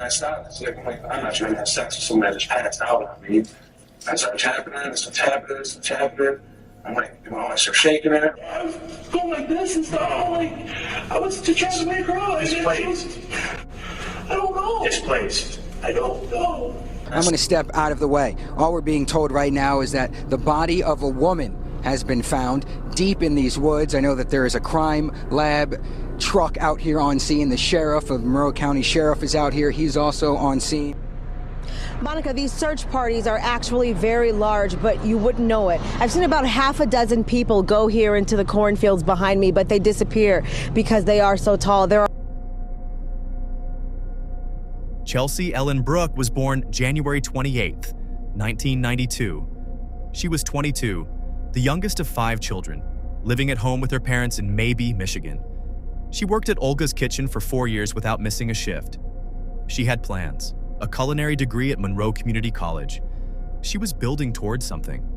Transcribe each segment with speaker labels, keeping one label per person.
Speaker 1: I stopped. It's like, I'm not trying to have sex with somebody that just passed out on me. I started tapping her, I started tapping her, I started tapping her. I'm like, I start shaking her. I was going like this and stuff. I was just trying to make her out. I don't know. Displaced. I don't know.
Speaker 2: I'm going to step out of the way. All we're being told right now is that the body of a woman has been found deep in these woods. I know that there is a crime lab truck out here on scene. The sheriff of Monroe County Sheriff is out here. He's also on scene.
Speaker 3: Monica, these search parties are actually very large, but you wouldn't know it. I've seen about half a dozen people go here into the cornfields behind me, but they disappear because they are so tall.
Speaker 4: Chelsea Ellen Bruck was born January 28, 1992. She was 22, the youngest of 5 children, living at home with her parents in Maybe, Michigan. She worked at Olga's Kitchen for 4 years without missing a shift. She had plans. A culinary degree at Monroe Community College. She was building towards something.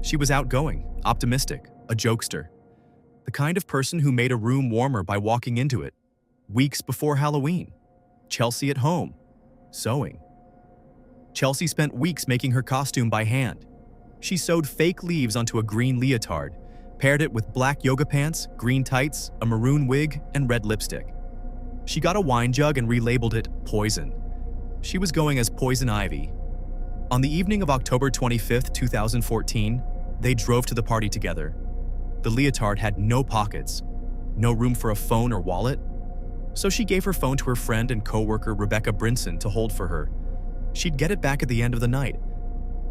Speaker 4: She was outgoing, optimistic, a jokester. The kind of person who made a room warmer by walking into it. Weeks before Halloween. Chelsea at home, sewing. Chelsea spent weeks making her costume by hand. She sewed fake leaves onto a green leotard, paired it with black yoga pants, green tights, a maroon wig, and red lipstick. She got a wine jug and relabeled it Poison. She was going as Poison Ivy. On the evening of October 25, 2014, they drove to the party together. The leotard had no pockets, no room for a phone or wallet, so she gave her phone to her friend and co-worker Rebecca Brinson to hold for her. She'd get it back at the end of the night.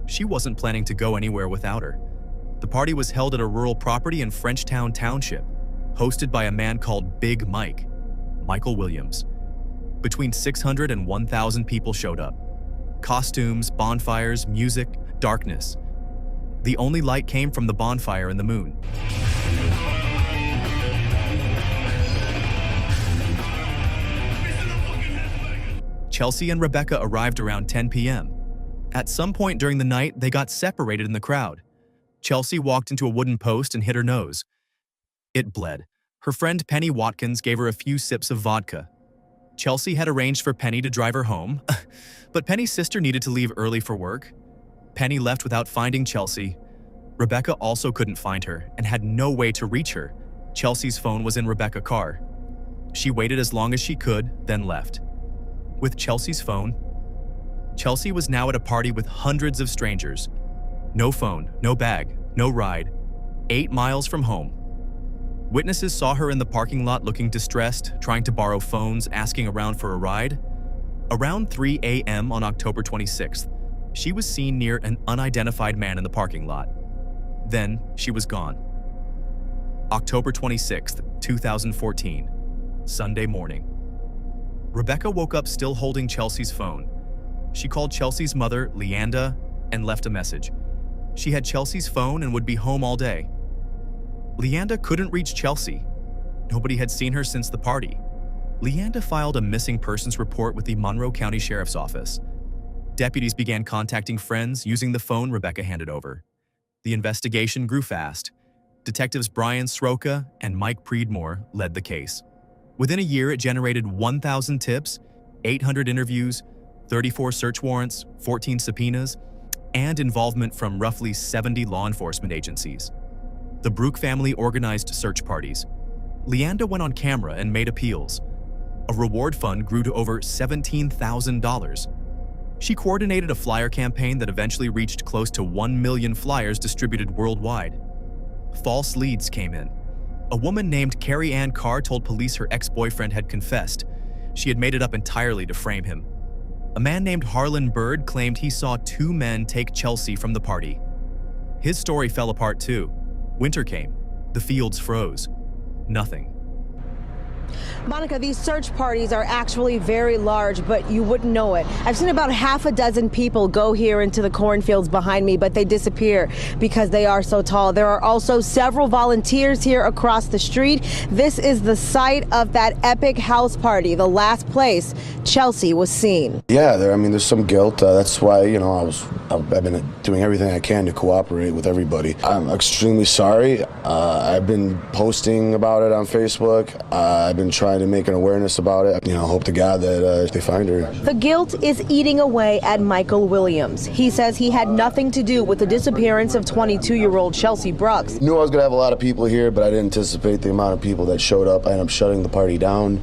Speaker 4: She wasn't planning to go anywhere without her. The party was held at a rural property in Frenchtown Township, hosted by a man called Big Mike, Michael Williams. Between 600 and 1,000 people showed up. Costumes, bonfires, music, darkness. The only light came from the bonfire and the moon. Chelsea and Rebecca arrived around 10 p.m. At some point during the night, they got separated in the crowd. Chelsea walked into a wooden post and hit her nose. It bled. Her friend Penny Watkins gave her a few sips of vodka. Chelsea had arranged for Penny to drive her home, but Penny's sister needed to leave early for work. Penny left without finding Chelsea. Rebecca also couldn't find her and had no way to reach her. Chelsea's phone was in Rebecca's car. She waited as long as she could, then left. With Chelsea's phone, Chelsea was now at a party with hundreds of strangers. No phone, no bag, no ride. 8 miles from home. Witnesses saw her in the parking lot looking distressed, trying to borrow phones, asking around for a ride. Around 3 a.m. on October 26th, she was seen near an unidentified man in the parking lot. Then, she was gone. October 26th, 2014, Sunday morning. Rebecca woke up still holding Chelsea's phone. She called Chelsea's mother, Leanda, and left a message. She had Chelsea's phone and would be home all day. Leanda couldn't reach Chelsea. Nobody had seen her since the party. Leanda filed a missing persons report with the Monroe County Sheriff's Office. Deputies began contacting friends using the phone Rebecca handed over. The investigation grew fast. Detectives Brian Sroka and Mike Preedmore led the case. Within a year, it generated 1,000 tips, 800 interviews, 34 search warrants, 14 subpoenas, and involvement from roughly 70 law enforcement agencies. The Bruck family organized search parties. Leanda went on camera and made appeals. A reward fund grew to over $17,000. She coordinated a flyer campaign that eventually reached close to 1 million flyers distributed worldwide. False leads came in. A woman named Carrie Ann Carr told police her ex-boyfriend had confessed. She had made it up entirely to frame him. A man named Harlan Bird claimed he saw 2 men take Chelsea from the party. His story fell apart too. Winter came. The fields froze. Nothing.
Speaker 3: Monica, these search parties are actually very large, but you wouldn't know it. I've seen about half a dozen people go here into the cornfields behind me, but they disappear because they are so tall. There are also several volunteers here across the street. This is the site of that epic house party, the last place Chelsea was seen.
Speaker 5: Yeah, there's some guilt. That's why, I've been doing everything I can to cooperate with everybody. I'm extremely sorry. I've been posting about it on Facebook. I've been trying to make an awareness about it. Hope to God that they find her.
Speaker 3: The guilt is eating away at Michael Williams. He says he had nothing to do with the disappearance of 22-year-old Chelsea Bruck.
Speaker 5: Knew I was going to have a lot of people here, but I didn't anticipate the amount of people that showed up. I ended up shutting the party down,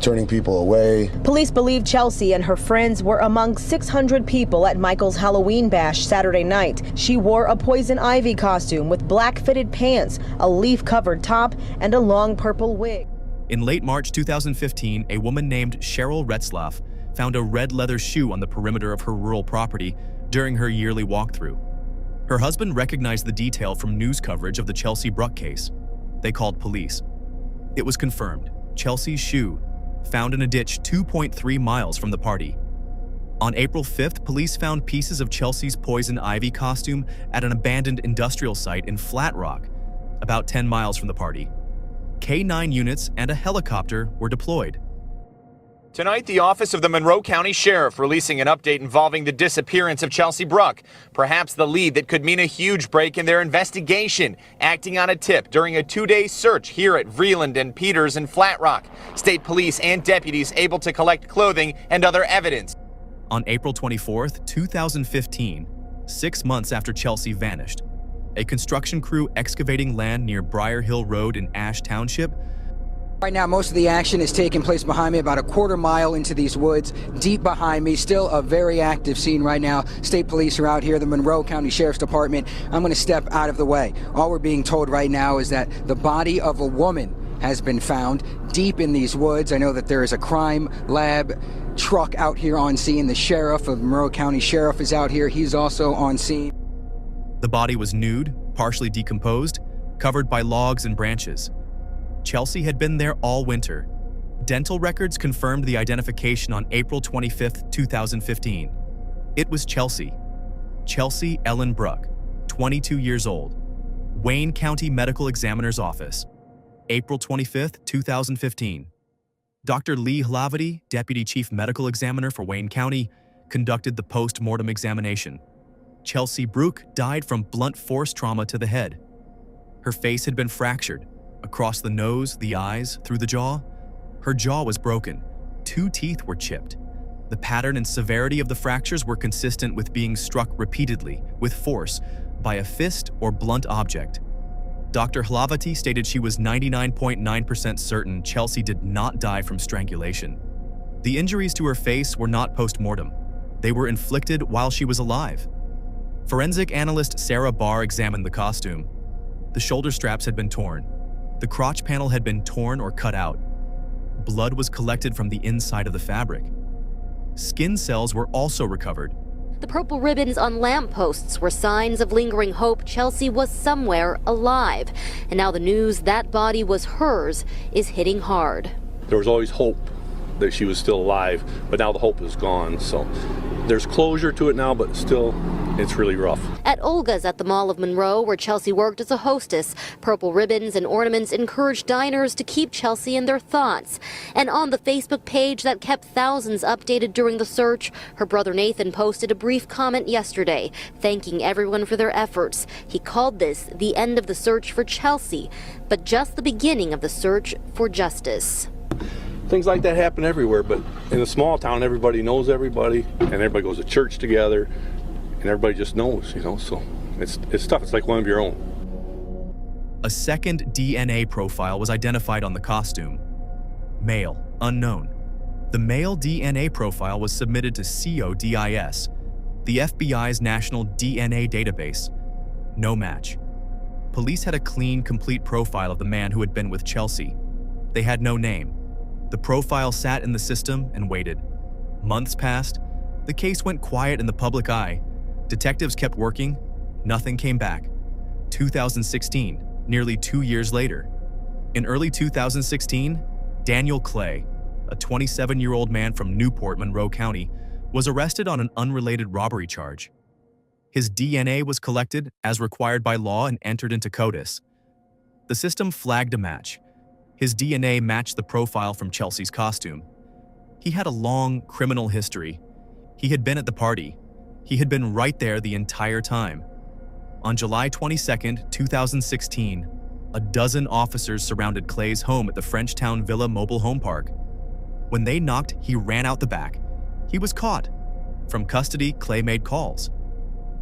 Speaker 5: turning people away.
Speaker 3: Police believe Chelsea and her friends were among 600 people at Michael's Halloween bash Saturday night. She wore a poison ivy costume with black fitted pants, a leaf-covered top, and a long purple wig.
Speaker 4: In late March 2015, a woman named Cheryl Retzlaff found a red leather shoe on the perimeter of her rural property during her yearly walkthrough. Her husband recognized the detail from news coverage of the Chelsea Bruck case. They called police. It was confirmed. Chelsea's shoe, found in a ditch 2.3 miles from the party. On April 5th, police found pieces of Chelsea's poison ivy costume at an abandoned industrial site in Flat Rock, about 10 miles from the party. K-9 units and a helicopter were deployed.
Speaker 6: Tonight, the Office of the Monroe County Sheriff releasing an update involving the disappearance of Chelsea Bruck, perhaps the lead that could mean a huge break in their investigation, acting on a tip during a 2-day search here at Vreeland and Peters in Flat Rock. State police and deputies able to collect clothing and other evidence.
Speaker 4: On April 24th, 2015, 6 months after Chelsea vanished, a construction crew excavating land near Briar Hill Road in Ash Township.
Speaker 2: Right now, most of the action is taking place behind me, about a quarter mile into these woods, deep behind me. Still a very active scene right now. State police are out here, the Monroe County Sheriff's Department. I'm going to step out of the way. All we're being told right now is that the body of a woman has been found deep in these woods. I know that there is a crime lab truck out here on scene. The sheriff of Monroe County Sheriff is out here. He's also on scene.
Speaker 4: The body was nude, partially decomposed, covered by logs and branches. Chelsea had been there all winter. Dental records confirmed the identification on April 25, 2015. It was Chelsea Ellen Bruck, 22 years old. Wayne County Medical Examiner's Office, April 25, 2015. Dr. Lee Hlavity, Deputy Chief Medical Examiner for Wayne County, conducted the post-mortem examination. Chelsea Bruck died from blunt force trauma to the head. Her face had been fractured, across the nose, the eyes, through the jaw. Her jaw was broken. 2 teeth were chipped. The pattern and severity of the fractures were consistent with being struck repeatedly, with force, by a fist or blunt object. Dr. Hlavity stated she was 99.9% certain Chelsea did not die from strangulation. The injuries to her face were not post-mortem. They were inflicted while she was alive. Forensic analyst Sarah Barr examined the costume. The shoulder straps had been torn. The crotch panel had been torn or cut out. Blood was collected from the inside of the fabric. Skin cells were also recovered.
Speaker 7: The purple ribbons on lampposts were signs of lingering hope Chelsea was somewhere alive. And now the news that body was hers is hitting hard.
Speaker 8: There was always hope that she was still alive, but now the hope is gone. So there's closure to it now, but still, it's really rough.
Speaker 7: At Olga's at the Mall of Monroe, where Chelsea worked as a hostess, purple ribbons and ornaments encouraged diners to keep Chelsea in their thoughts. And on the Facebook page that kept thousands updated during the search, her brother Nathan posted a brief comment yesterday, thanking everyone for their efforts. He called this the end of the search for Chelsea, but just the beginning of the search for justice.
Speaker 8: Things like that happen everywhere, but in a small town, everybody knows everybody, and everybody goes to church together, and everybody just knows, so it's tough. It's like one of your own.
Speaker 4: A second DNA profile was identified on the costume. Male, unknown. The male DNA profile was submitted to CODIS, the FBI's national DNA database. No match. Police had a clean, complete profile of the man who had been with Chelsea. They had no name. The profile sat in the system and waited. Months passed. The case went quiet in the public eye. Detectives kept working. Nothing came back. 2016, nearly 2 years later. In early 2016, Daniel Clay, a 27-year-old man from Newport, Monroe County, was arrested on an unrelated robbery charge. His DNA was collected as required by law and entered into CODIS. The system flagged a match. His DNA matched the profile from Chelsea's costume. He had a long criminal history. He had been at the party. He had been right there the entire time. On July 22, 2016, a dozen officers surrounded Clay's home at the Frenchtown Villa Mobile Home Park. When they knocked, he ran out the back. He was caught. From custody, Clay made calls.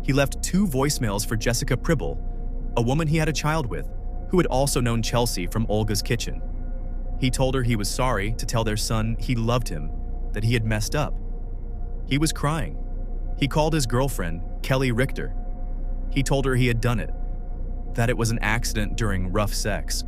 Speaker 4: He left 2 voicemails for Jessica Pribble, a woman he had a child with, who had also known Chelsea from Olga's kitchen. He told her he was sorry, to tell their son he loved him, that he had messed up. He was crying. He called his girlfriend, Kelly Richter. He told her he had done it, that it was an accident during rough sex.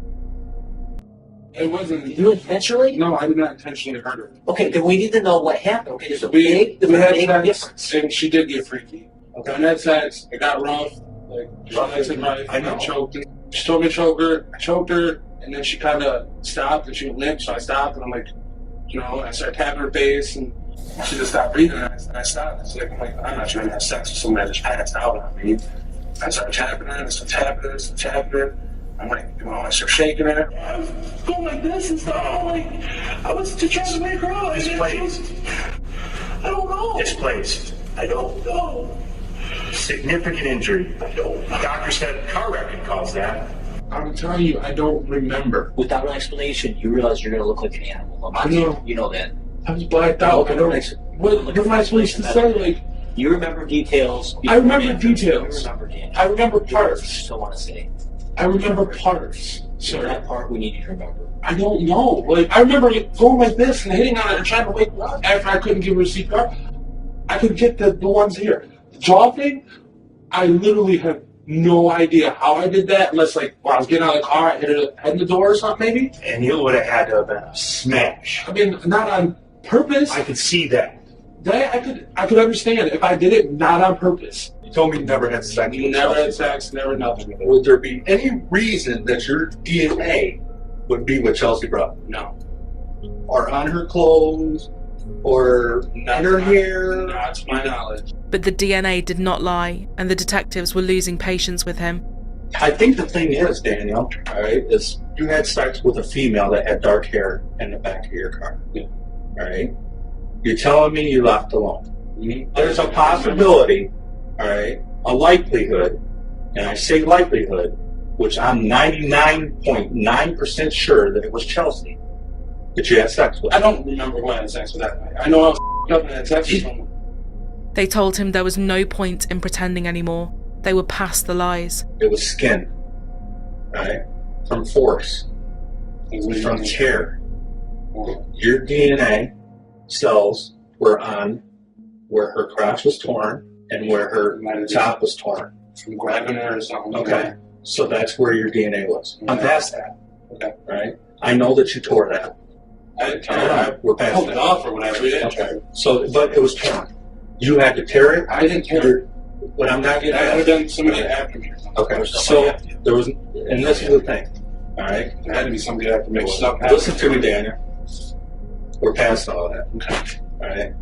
Speaker 1: It wasn't.
Speaker 9: You intentionally?
Speaker 1: No, I did not intentionally hurt her.
Speaker 9: Okay, then we need to know what happened. Okay, there's a
Speaker 1: We
Speaker 9: big
Speaker 1: had
Speaker 9: difference.
Speaker 1: sex, and she did get freaky. Okay, when that sex, it got rough. Like, I know. Choked her. She told me to choke her. I choked her, and then she kind of stopped, and she would limp, so I stopped, and I'm like, and I started tapping her face, and she just stopped breathing, and I stopped. It's like, I'm not trying to have sex with somebody that just passed out on me. I started tapping her, and I started tapping her, and tapping her. I'm like, I started shaking her. I was going like this and stuff. I was just trying to make her out.
Speaker 10: Displaced.
Speaker 1: I don't know.
Speaker 10: Displaced.
Speaker 1: I don't know.
Speaker 10: Significant injury.
Speaker 1: I don't know.
Speaker 10: Doctor said car wreck could cause that.
Speaker 1: I'm telling you, I don't remember.
Speaker 9: Without an explanation, you realize you're going to look like an animal.
Speaker 1: I know.
Speaker 9: You know that.
Speaker 1: I was blacked out. I don't. What am I supposed to say?
Speaker 9: You remember details.
Speaker 1: I remember details.
Speaker 9: You remember details.
Speaker 1: I remember parts.
Speaker 9: I still want to say.
Speaker 1: I remember parts.
Speaker 9: So that part we need to remember.
Speaker 1: I don't know. I remember going like this and hitting on it and trying to wake her up after I couldn't give her a CPR. I could get the ones here. The jaw thing, I literally have no idea how I did that unless when I was getting out of the car, I hit her head in the door or something maybe.
Speaker 10: And it would have had to have been a smash.
Speaker 1: I mean, not on purpose.
Speaker 10: I could see that.
Speaker 1: That I could understand if I did it not on purpose.
Speaker 10: You told me you never had sex.
Speaker 1: You never had sex, never nothing.
Speaker 10: Would there be any reason that your DNA would be with Chelsea Bruck?
Speaker 1: No.
Speaker 10: Or on her clothes? Or in her hair?
Speaker 1: Not to my knowledge.
Speaker 11: But the DNA did not lie, and the detectives were losing patience with him.
Speaker 10: I think the thing is, Daniel, all right, is you had sex with a female that had dark hair in the back of your car.
Speaker 1: Yeah.
Speaker 10: All right? You're telling me you left alone.
Speaker 1: Mm-hmm.
Speaker 10: There's a possibility, all right, a likelihood, and I say likelihood, which I'm 99.9% sure that it was Chelsea that you had sex with.
Speaker 1: I don't remember who I had sex with that night. I know I was up and had sex with someone.
Speaker 11: They told him there was no point in pretending anymore. They were past the lies.
Speaker 10: It was skin, right? From force, from tear. Your DNA cells were on where her crotch was torn and where her top was torn.
Speaker 1: From grabbing her or something.
Speaker 10: Okay, so that's where your DNA was. I'm past that.
Speaker 1: Okay.
Speaker 10: Right? I know that you tore that.
Speaker 1: I didn't tear it.
Speaker 10: We're past
Speaker 1: I pulled
Speaker 10: that.
Speaker 1: it off or whatever. Yeah.
Speaker 10: Okay. So, but it was torn. You had to tear it.
Speaker 1: I didn't tear it.
Speaker 10: But I'm not getting.
Speaker 1: I had done somebody after me or something.
Speaker 10: Okay. So there was, and this is the thing. All right.
Speaker 1: There had to be somebody that could make stuff happen.
Speaker 10: Listen to me, Daniel. We're past all that.
Speaker 1: Okay.
Speaker 10: All right.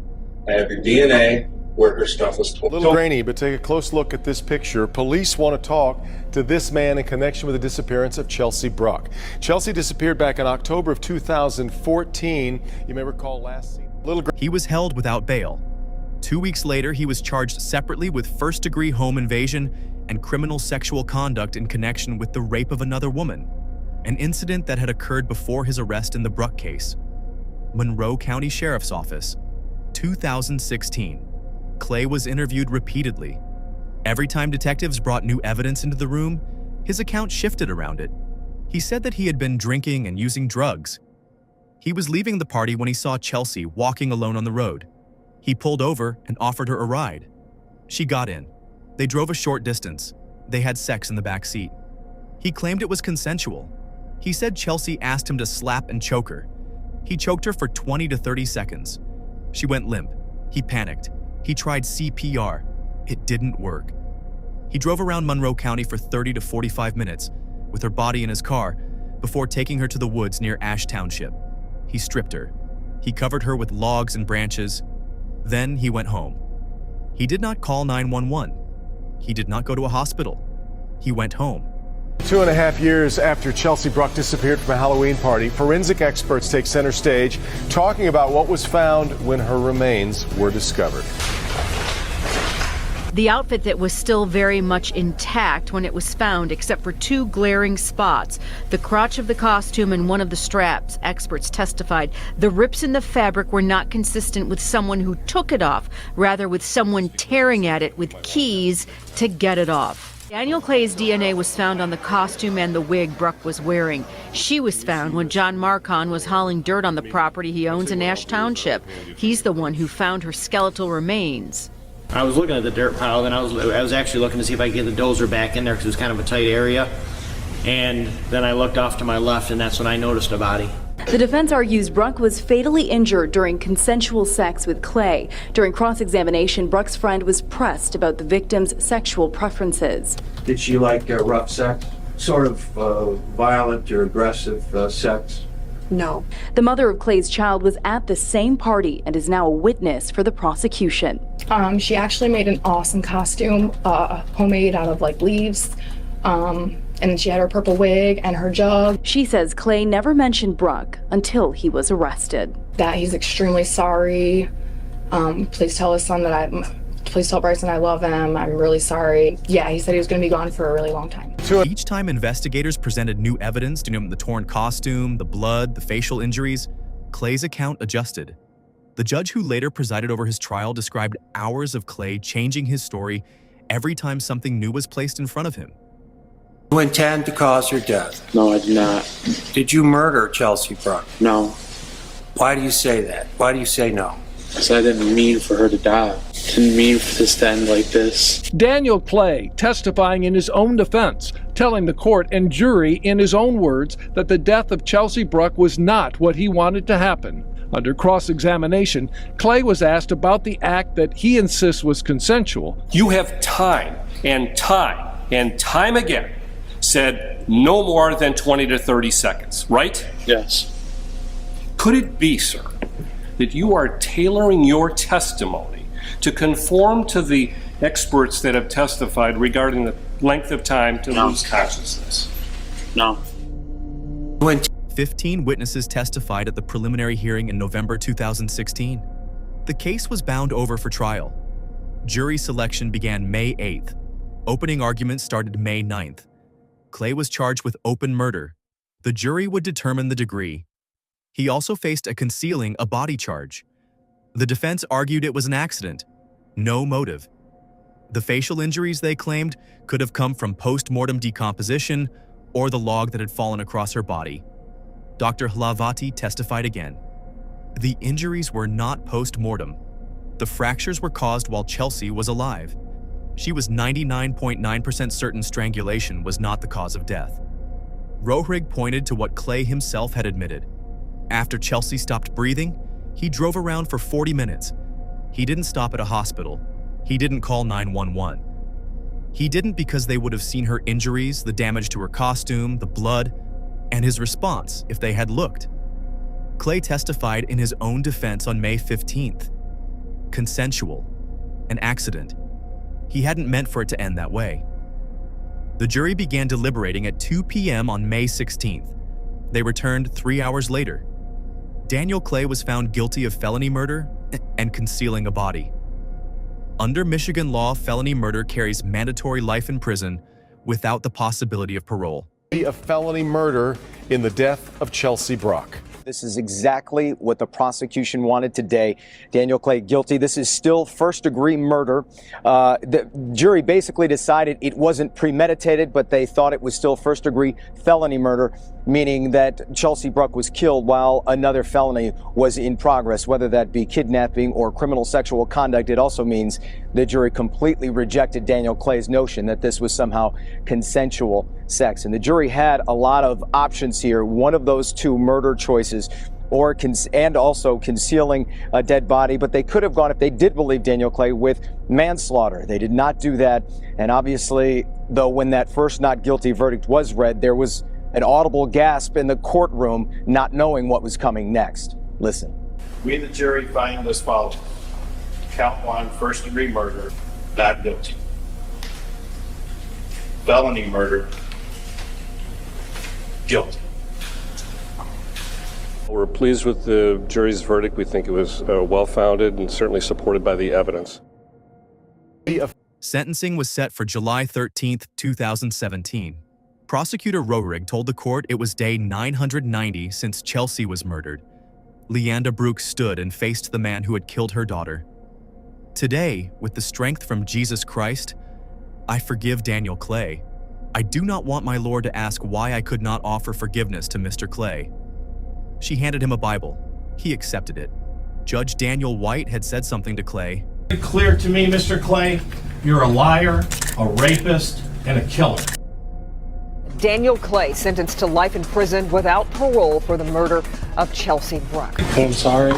Speaker 10: I have your DNA where her stuff was torn.
Speaker 12: A little grainy, but take a close look at this picture. Police want to talk to this man in connection with the disappearance of Chelsea Bruck. Chelsea disappeared back in October of 2014. You may recall last seen.
Speaker 4: He was held without bail. 2 weeks later, he was charged separately with first-degree home invasion and criminal sexual conduct in connection with the rape of another woman, an incident that had occurred before his arrest in the Bruck case. Monroe County Sheriff's Office, 2016. Clay was interviewed repeatedly. Every time detectives brought new evidence into the room, his account shifted around it. He said that he had been drinking and using drugs. He was leaving the party when he saw Chelsea walking alone on the road. He pulled over and offered her a ride. She got in. They drove a short distance. They had sex in the back seat. He claimed it was consensual. He said Chelsea asked him to slap and choke her. He choked her for 20 to 30 seconds. She went limp. He panicked. He tried CPR. It didn't work. He drove around Monroe County for 30 to 45 minutes with her body in his car before taking her to the woods near Ash Township. He stripped her. He covered her with logs and branches. Then he went home. He did not call 911. He did not go to a hospital. He went home.
Speaker 12: 2.5 years after Chelsea Bruck disappeared from a Halloween party, forensic experts take center stage, talking about what was found when her remains were discovered.
Speaker 13: The outfit that was still very much intact when it was found, except for 2 glaring spots, the crotch of the costume and one of the straps. Experts testified the rips in the fabric were not consistent with someone who took it off, rather with someone tearing at it with keys to get it off. Daniel Clay's DNA was found on the costume and the wig Bruck was wearing. She was found when John Marcon was hauling dirt on the property he owns in Ash Township. He's the one who found her skeletal remains.
Speaker 14: I was looking at the dirt pile, then I was actually looking to see if I could get the dozer back in there because it was kind of a tight area. And then I looked off to my left, and that's when I noticed a body.
Speaker 15: The defense argues Bruck was fatally injured during consensual sex with Clay. During cross-examination, Bruck's friend was pressed about the victim's sexual preferences.
Speaker 16: Did she like rough sex? Sort of violent or aggressive sex?
Speaker 15: No. The mother of Clay's child was at the same party and is now a witness for the prosecution.
Speaker 17: She actually made an awesome costume, homemade out of leaves. And she had her purple wig and her jug.
Speaker 15: She says Clay never mentioned Bruck until he was arrested.
Speaker 17: That he's extremely sorry. Please tell his son please tell Bryson I love him. I'm really sorry. Yeah, he said he was going to be gone for a really long time.
Speaker 4: Each time investigators presented new evidence, the torn costume, the blood, the facial injuries, Clay's account adjusted. The judge who later presided over his trial described hours of Clay changing his story every time something new was placed in front of him.
Speaker 16: You intend to cause her death?
Speaker 18: No, I did not.
Speaker 16: Did you murder Chelsea Bruck?
Speaker 18: No.
Speaker 16: Why do you say that? Why do you say no?
Speaker 18: Because I didn't mean for her to die. Didn't mean for this to end like this.
Speaker 19: Daniel Clay testifying in his own defense, telling the court and jury in his own words that the death of Chelsea Bruck was not what he wanted to happen. Under cross-examination, Clay was asked about the act that he insists was consensual.
Speaker 20: You have time and time again said no more than 20 to 30 seconds, right?
Speaker 18: Yes.
Speaker 20: Could it be, sir, that you are tailoring your testimony to conform to the experts that have testified regarding the length of time to lose consciousness?
Speaker 18: No.
Speaker 4: 15 witnesses testified at the preliminary hearing in November 2016. The case was bound over for trial. Jury selection began May 8th. Opening arguments started May 9th. Clay was charged with open murder. The jury would determine the degree. He also faced a concealing a body charge. The defense argued it was an accident, no motive. The facial injuries, they claimed, could have come from post-mortem decomposition or the log that had fallen across her body. Dr. Hlavati testified again. The injuries were not post-mortem. The fractures were caused while Chelsea was alive. She was 99.9% certain strangulation was not the cause of death. Rohrig pointed to what Clay himself had admitted. After Chelsea stopped breathing, he drove around for 40 minutes. He didn't stop at a hospital. He didn't call 911. He didn't because they would have seen her injuries, the damage to her costume, the blood, and his response if they had looked. Clay testified in his own defense on May 15th. Consensual. An accident. He hadn't meant for it to end that way. The jury began deliberating at 2 p.m. on May 16th. They returned 3 hours later. Daniel Clay was found guilty of felony murder and concealing a body. Under Michigan law, felony murder carries mandatory life in prison without the possibility of parole.
Speaker 12: Of felony murder in the death of Chelsea Bruck.
Speaker 21: This is exactly what the prosecution wanted today. Daniel Clay guilty. This is still first-degree murder. The jury basically decided it wasn't premeditated, but they thought it was still first-degree felony murder, meaning that Chelsea Bruck was killed while another felony was in progress, whether that be kidnapping or criminal sexual conduct. It also means the jury completely rejected Daniel Clay's notion that this was somehow consensual sex. And the jury had a lot of options here. One of those two murder choices and also concealing a dead body, but they could have gone, if they did believe Daniel Clay, with manslaughter. They did not do that. And obviously, though, when that first not guilty verdict was read, there was an audible gasp in the courtroom, not knowing what was coming next. Listen.
Speaker 16: We, the jury, find as follows. Count 1, first-degree murder, not guilty. Felony murder, guilty.
Speaker 20: We're pleased with the jury's verdict. We think it was well-founded and certainly supported by the evidence.
Speaker 4: Sentencing was set for July 13, 2017. Prosecutor Roerig told the court it was day 990 since Chelsea was murdered. Leanda Bruck stood and faced the man who had killed her daughter. Today, with the strength from Jesus Christ, I forgive Daniel Clay. I do not want my Lord to ask why I could not offer forgiveness to Mr. Clay. She handed him a Bible. He accepted it. Judge Daniel White had said something to Clay.
Speaker 16: It's clear to me, Mr. Clay, you're a liar, a rapist, and a killer.
Speaker 5: Daniel Clay sentenced to life in prison without parole for the murder of Chelsea Bruck.
Speaker 18: I'm sorry.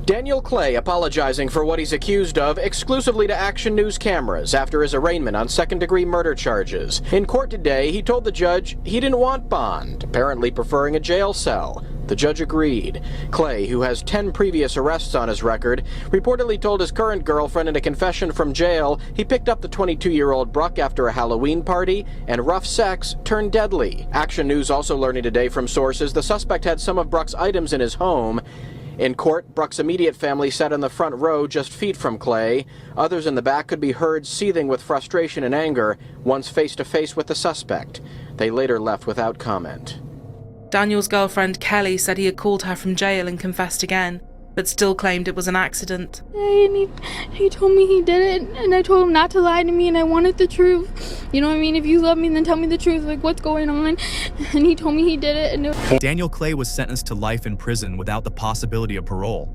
Speaker 22: Daniel Clay apologizing for what he's accused of exclusively to Action News cameras after his arraignment on second-degree murder charges. In court today, he told the judge he didn't want bond, apparently preferring a jail cell. The judge agreed. Clay, who has 10 previous arrests on his record, reportedly told his current girlfriend in a confession from jail he picked up the 22-year-old Bruck after a Halloween party, and rough sex turned deadly. Action News also learning today from sources the suspect had some of Bruck's items in his home. In court, Bruck's immediate family sat in the front row just feet from Clay. Others in the back could be heard seething with frustration and anger, once face-to-face with the suspect. They later left without comment.
Speaker 11: Daniel's girlfriend Kelly said he had called her from jail and confessed again, but still claimed it was an accident.
Speaker 17: And he told me he did it, and I told him not to lie to me, and I wanted the truth. You know what I mean? If you love me, then tell me the truth, like what's going on. And he told me he did it. And
Speaker 4: Daniel Clay was sentenced to life in prison without the possibility of parole.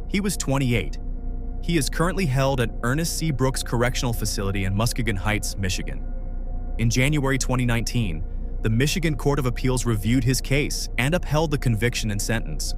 Speaker 4: He was 28. He is currently held at Ernest C. Brooks Correctional Facility in Muskegon Heights, Michigan. In January 2019, the Michigan Court of Appeals reviewed his case and upheld the conviction and sentence.